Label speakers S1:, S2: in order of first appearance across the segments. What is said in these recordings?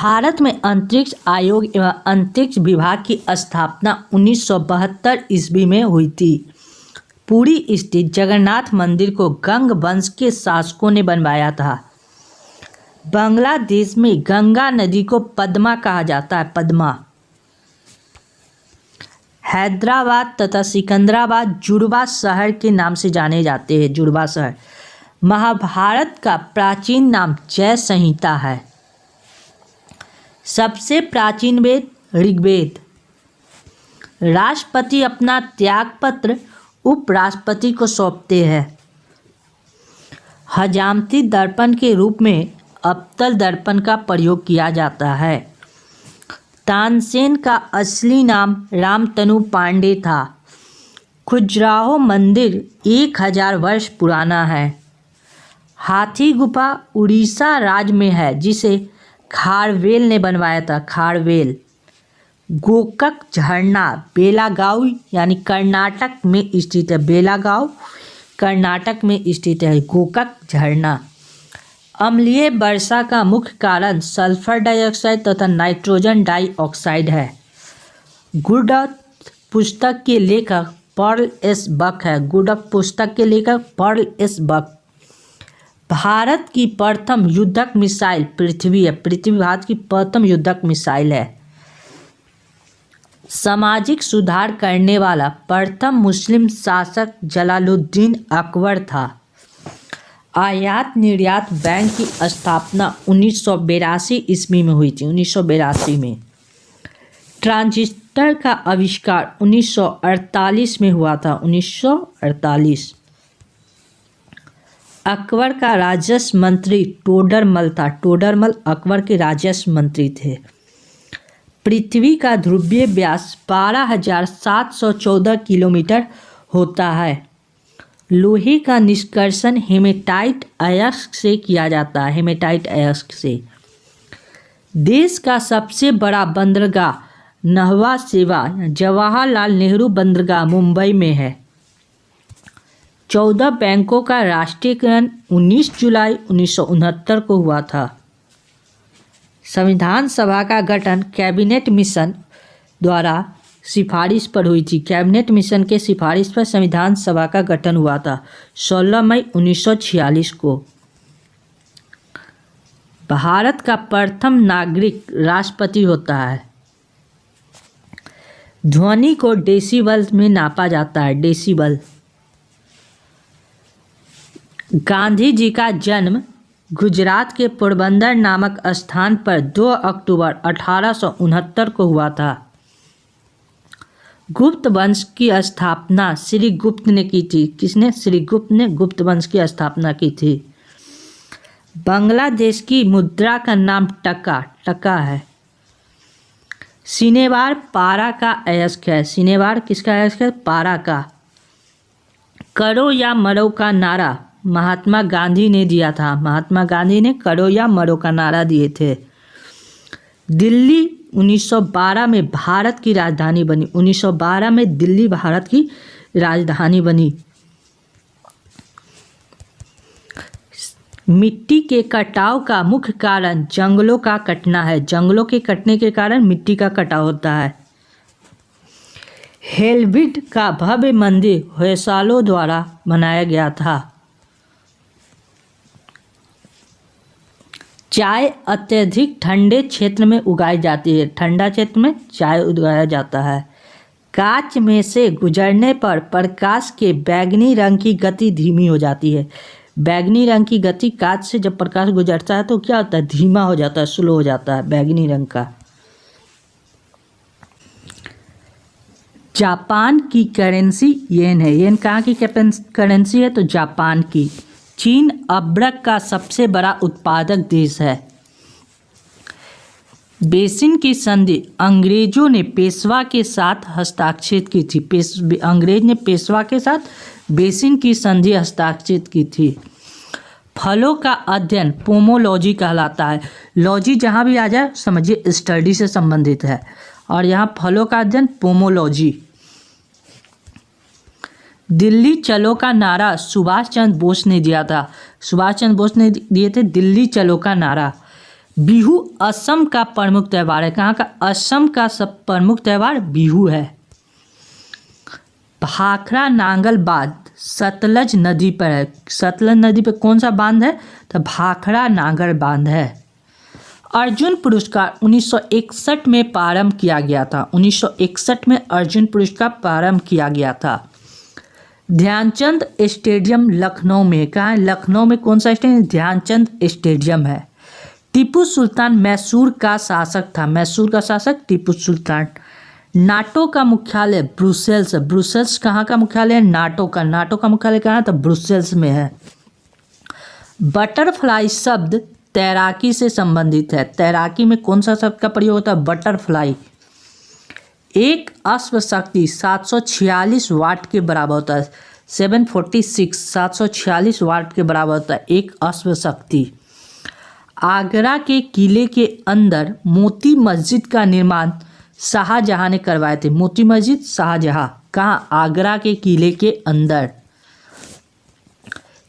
S1: भारत में अंतरिक्ष आयोग एवं अंतरिक्ष विभाग की स्थापना 1972 ईस्वी में हुई थी। पुरी स्थित जगन्नाथ मंदिर को गंग वंश के शासकों ने बनवाया था। बांग्लादेश में गंगा नदी को पद्मा कहा जाता है, पद्मा। हैदराबाद तथा सिकंदराबाद जुड़वा शहर के नाम से जाने जाते हैं, जुड़वा शहर। महाभारत का प्राचीन नाम जय संहिता है। सबसे प्राचीन वेद ऋग्वेद। राष्ट्रपति अपना त्यागपत्र उपराष्ट्रपति को सौंपते हैं। हजामती दर्पण के रूप में अवतल दर्पण का प्रयोग किया जाता है। तानसेन का असली नाम रामतनु पांडे था। खजुराहो मंदिर 1000 वर्ष पुराना है। हाथी गुफा उड़ीसा राज्य में है, जिसे खारवेल ने बनवाया था, खारवेल। गोकक झरना बेलागांव यानी कर्नाटक में स्थित है, बेलागांव कर्नाटक में स्थित है गोकक झरना। अम्लीय वर्षा का मुख्य कारण सल्फर डाइऑक्साइड तथा नाइट्रोजन डाइऑक्साइड है। गुडअर्थ पुस्तक के लेखक पर्ल एस बक है। गुडअर्थ पुस्तक के लेखक पर्ल एस बक। भारत की प्रथम युद्धक मिसाइल पृथ्वी है। पृथ्वी भारत की प्रथम युद्धक मिसाइल है। सामाजिक सुधार करने वाला प्रथम मुस्लिम शासक जलालुद्दीन अकबर था। आयात निर्यात बैंक की स्थापना 1982 ईस्वी में हुई थी, 1982 में। ट्रांजिस्टर का आविष्कार 1948 में हुआ था, 1948। अकबर का राजस्व मंत्री टोडरमल था। टोडरमल अकबर के राजस्व मंत्री थे। पृथ्वी का ध्रुवीय व्यास 12,714 किलोमीटर होता है। लोहे का निष्कर्षण हेमेटाइट अयस्क से किया जाता है, हेमेटाइट अयस्क से। देश का सबसे बड़ा बंदरगाह नहवा सेवा जवाहरलाल नेहरू बंदरगाह मुंबई में है। 14 बैंकों का राष्ट्रीयकरण 19 जुलाई 1969 को हुआ था। संविधान सभा का गठन कैबिनेट मिशन द्वारा सिफारिश पर हुई थी। कैबिनेट मिशन के सिफारिश पर संविधान सभा का गठन हुआ था 16 मई 1946 को। भारत का प्रथम नागरिक राष्ट्रपति होता है। ध्वनि को डेसिबल में नापा जाता है, डेसिबल। गांधी जी का जन्म गुजरात के पोरबंदर नामक स्थान पर 2 अक्टूबर 1869 को हुआ था। गुप्त वंश की स्थापना श्री गुप्त ने की थी। किसने? श्री गुप्त ने गुप्त वंश की स्थापना की थी। बांग्लादेश की मुद्रा का नाम टका है। सिनेवार पारा का अयस्क है। सिनेवार किसका अयस्क है? पारा का। करो या मरो का नारा महात्मा गांधी ने दिया था। महात्मा गांधी ने करो या मरो का नारा दिए थे। दिल्ली 1912 में भारत की राजधानी बनी। 1912 में दिल्ली भारत की राजधानी बनी। मिट्टी के कटाव का मुख्य कारण जंगलों का कटना है। जंगलों के कटने के कारण मिट्टी का कटाव होता है। हेलविड का भव्य मंदिर होयसालों द्वारा बनाया गया था। चाय अत्यधिक ठंडे क्षेत्र में उगाई जाती है। ठंडा क्षेत्र में चाय उगाया जाता है। कांच में से गुजरने पर प्रकाश के बैंगनी रंग की गति धीमी हो जाती है। बैंगनी रंग की गति, कांच से जब प्रकाश गुजरता है तो क्या होता है? धीमा हो जाता है, स्लो हो जाता है, बैंगनी रंग का। जापान की करेंसी येन है। येन कहाँ की करेंसी है? तो जापान की। चीन अब्रक का सबसे बड़ा उत्पादक देश है। बेसिन की संधि अंग्रेजों ने पेशवा के साथ हस्ताक्षरित की थी। अंग्रेज ने पेशवा के साथ बेसिन की संधि हस्ताक्षरित की थी। फलों का अध्ययन पोमोलॉजी कहलाता है। लॉजी जहाँ भी आ जाए समझिए स्टडी से संबंधित है, और यहाँ फलों का अध्ययन पोमोलॉजी। दिल्ली चलो का नारा सुभाष चंद्र बोस ने दिया था। सुभाष चंद्र बोस ने दिए थे दिल्ली चलो का नारा। बिहू असम का प्रमुख त्यौहार है। कहाँ का? असम का सब प्रमुख त्यौहार बिहू है। भाखड़ा नांगल बांध सतलज नदी पर है। सतलज नदी पर कौन सा बांध है? तो भाखड़ा नांगल बांध है। अर्जुन पुरस्कार 1961 में प्रारंभ किया गया था। 1961 में अर्जुन पुरस्कार प्रारंभ किया गया था। ध्यानचंद स्टेडियम लखनऊ में। कहाँ है? लखनऊ में कौन सा स्टेडियम? ध्यानचंद स्टेडियम है। टीपू सुल्तान मैसूर का शासक था। मैसूर का शासक टीपू सुल्तान। नाटो का मुख्यालय ब्रुसेल्स। ब्रुसेल्स कहाँ का मुख्यालय है? नाटो का। नाटो का मुख्यालय कहाँ है? तो ब्रुसेल्स में है। बटरफ्लाई शब्द तैराकी से संबंधित है। तैराकी में कौन सा शब्द का प्रयोग होता है? बटरफ्लाई। एक अश्व शक्ति 746 वाट के बराबर होता है। 746 वाट के बराबर होता है एक अश्व शक्ति। आगरा के किले के अंदर मोती मस्जिद का निर्माण शाहजहां ने करवाए थे। मोती मस्जिद शाहजहां। कहाँ? आगरा के किले के अंदर।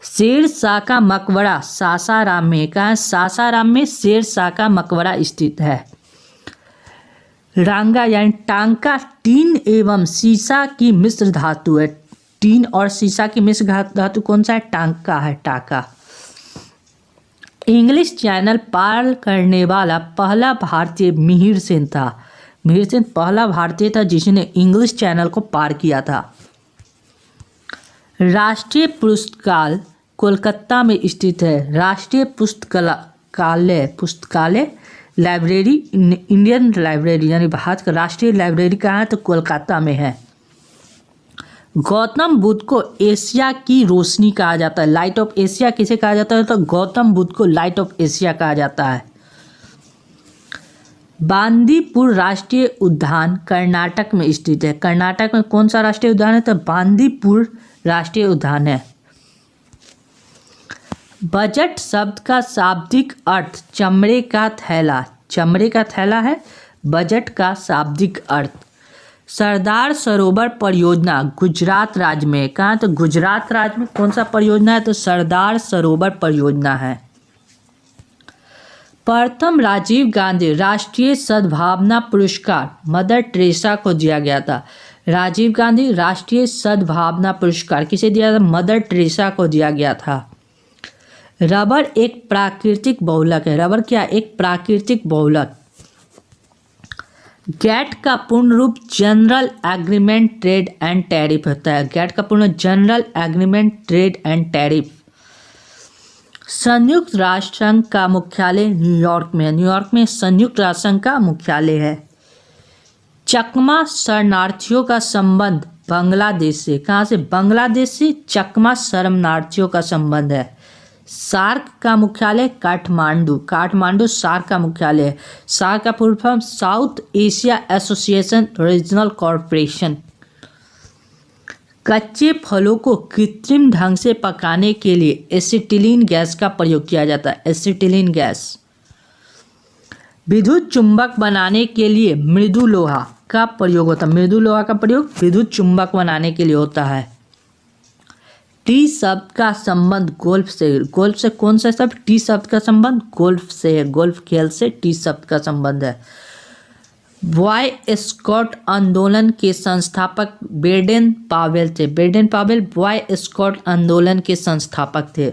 S1: शेर शाह का मकबरा सासाराम में। कहाँ? सासाराम में शेर शाह का मकबरा स्थित है। रांगा यानी टांका टीन एवं सीसा की मिश्र धातु है। टीन और सीसा की मिश्र धातु कौन सा है? टांका है। टांका। इंग्लिश चैनल पार करने वाला पहला भारतीय मिहिर सेन था। मिहिर सेन पहला भारतीय था जिसने इंग्लिश चैनल को पार किया था। राष्ट्रीय पुस्तकालय कोलकाता में स्थित है। राष्ट्रीय पुस्तकालय लाइब्रेरी इंडियन लाइब्रेरी यानी भारत का राष्ट्रीय लाइब्रेरी कहाँ है? तो कोलकाता में है। गौतम बुद्ध को एशिया की रोशनी कहा जाता है। लाइट ऑफ एशिया किसे कहा जाता है? तो गौतम बुद्ध को लाइट ऑफ एशिया कहा जाता है। बांदीपुर राष्ट्रीय उद्यान कर्नाटक में स्थित है। कर्नाटक में कौन सा राष्ट्रीय उद्यान है? तो बांदीपुर राष्ट्रीय उद्यान है। बजट शब्द का शाब्दिक अर्थ चमड़े का थैला। चमड़े का थैला है बजट का शाब्दिक अर्थ। सरदार सरोवर परियोजना गुजरात राज्य में। कहाँ? तो गुजरात राज्य में कौन सा परियोजना है? तो सरदार सरोवर परियोजना है। प्रथम राजीव गांधी राष्ट्रीय सद्भावना पुरस्कार मदर टेरेसा को दिया गया था। राजीव गांधी राष्ट्रीय सद्भावना पुरस्कार किसे दिया था? मदर टेरेसा को दिया गया था। रबर एक प्राकृतिक बहुलक है। रबर क्या? एक प्राकृतिक बहुलक। गैट का पूर्ण रूप general agreement trade and tariff होता है। गैट का पूर्ण general agreement trade and tariff. संयुक्त राष्ट्र संघ का मुख्यालय न्यूयॉर्क में है। न्यूयॉर्क में संयुक्त राष्ट्र संघ का मुख्यालय है। चकमा शरणार्थियों का संबंध बांग्लादेश से। कहाँ से? बांग्लादेश से चकमा शरणार्थियों का संबंध है। सार्क का मुख्यालय काठमांडू। काठमांडू सार्क का मुख्यालय है। सार्क का full form south Asia association regional corporation. कच्चे फलों को कृत्रिम ढंग से पकाने के लिए एसिटिलीन गैस का प्रयोग किया जाता है। Acetylene gas. विद्युत चुंबक बनाने के लिए मृदु लोहा का प्रयोग होता है। मृदु लोहा का प्रयोग विद्युत चुंबक बनाने के लिए होता है। टी शब्द का संबंध गोल्फ से। गोल्फ से कौन सा शब्द? टी शब्द का संबंध गोल्फ से है। गोल्फ खेल से टी शब्द का संबंध है। बॉय स्काउट आंदोलन के संस्थापक बेडेन पावेल थे। बेडेन पावेल बॉय स्काउट आंदोलन के संस्थापक थे।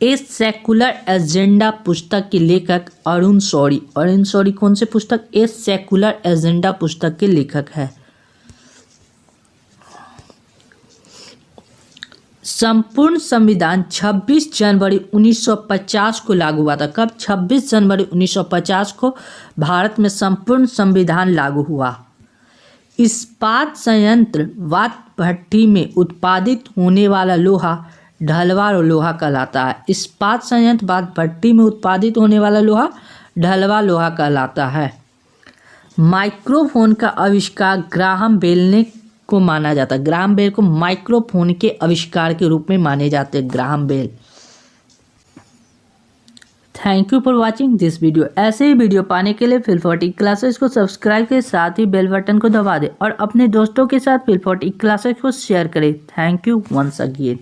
S1: ए सेकुलर एजेंडा पुस्तक के लेखक अरुण शौरी। अरुण शौरी कौन से पुस्तक? ए सेकुलर एजेंडा पुस्तक के लेखक है। संपूर्ण संविधान 26 जनवरी 1950 को लागू हुआ था। कब? 26 जनवरी 1950 को भारत में संपूर्ण संविधान लागू हुआ। इस्पात संयंत्र वात भट्टी में उत्पादित होने वाला लोहा ढलवा लोहा कहलाता है। इस्पात संयंत्र वात भट्टी में उत्पादित होने वाला लोहा ढलवा लोहा कहलाता है। माइक्रोफोन का आविष्कार ग्राहम बेल ने को माना जाता है। ग्राहम बेल को माइक्रोफोन के आविष्कार के रूप में माने जाते हैं। Graham Bell. Thank you for watching this video. ऐसे ही वीडियो पाने के लिए फिल40 क्लासेस को सब्सक्राइब के साथ ही बेल बटन को दबा दें और अपने दोस्तों के साथ फिल40 क्लासेस को शेयर करें। Thank you once again.